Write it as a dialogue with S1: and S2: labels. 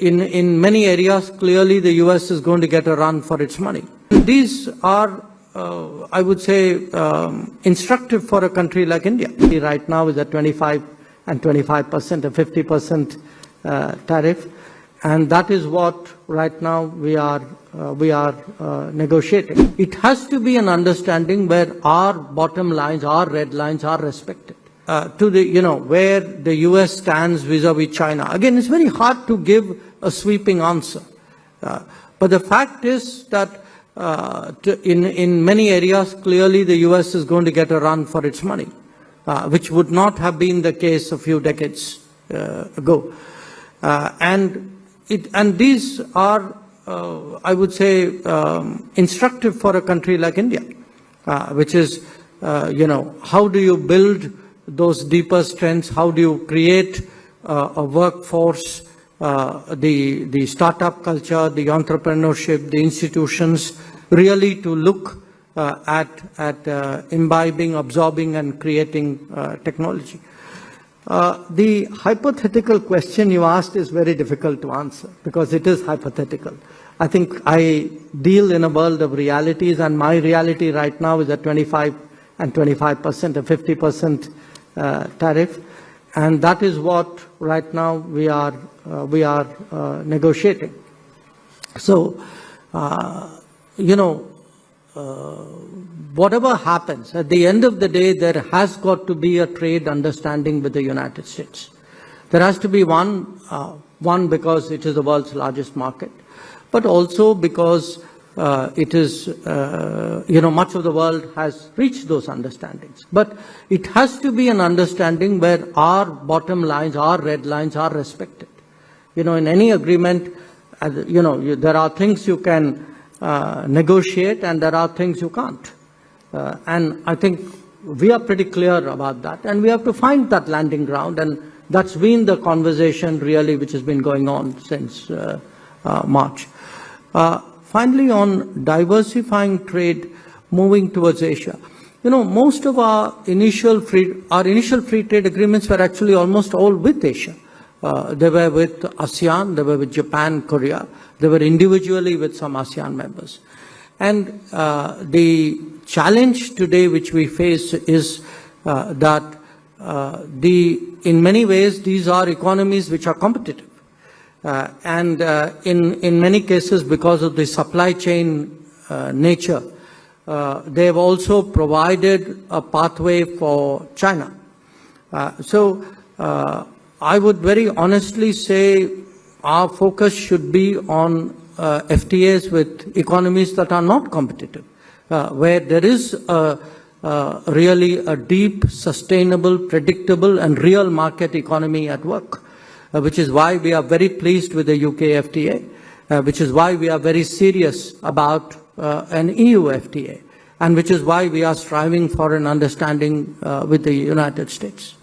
S1: in many areas, clearly the US is going to get a run for its money. These are, I would say, instructive for a country like India. Right now is at 25 and 25%, a 50% tariff, and that is what right now we are negotiating. It has to be an understanding where our bottom lines, our red lines are respected. To the, where the US stands vis-a-vis China. Again, it's very hard to give a sweeping answer. But the fact is that in many areas, clearly the US is going to get a run for its money, which would not have been the case a few decades ago. And these are, I would say, instructive for a country like India, which is, how do you build those deeper strengths? How do you create a workforce, the startup culture, the entrepreneurship, the institutions, really to look at imbibing, absorbing, and creating technology? The hypothetical question you asked is very difficult to answer because it is hypothetical. I think I deal in a world of realities, and my reality right now is at 25 and 25%, a 50% tariff, and that is what right now we are negotiating. So, whatever happens, at the end of the day, there has got to be a trade understanding with the United States. There has to be one because it is the world's largest market, but also because it is, much of the world has reached those understandings. But it has to be an understanding where our bottom lines, our red lines are respected. In any agreement, there are things you can negotiate and there are things you can't. And I think we are pretty clear about that. And we have to find that landing ground. And that's been the conversation really which has been going on since March. Finally, on diversifying trade, moving towards Asia. Most of our initial free trade agreements were actually almost all with Asia. They were with ASEAN, they were with Japan, Korea. They were individually with some ASEAN members. And the challenge today which we face is that in many ways, these are economies which are competitive. And in many cases, because of the supply chain nature, they have also provided a pathway for China. So I would very honestly say our focus should be on FTAs with economies that are not competitive, where there is really a deep, sustainable, predictable, and real market economy at work. Which is why we are very pleased with the UK FTA, which is why we are very serious about an EU FTA, and which is why we are striving for an understanding with the United States.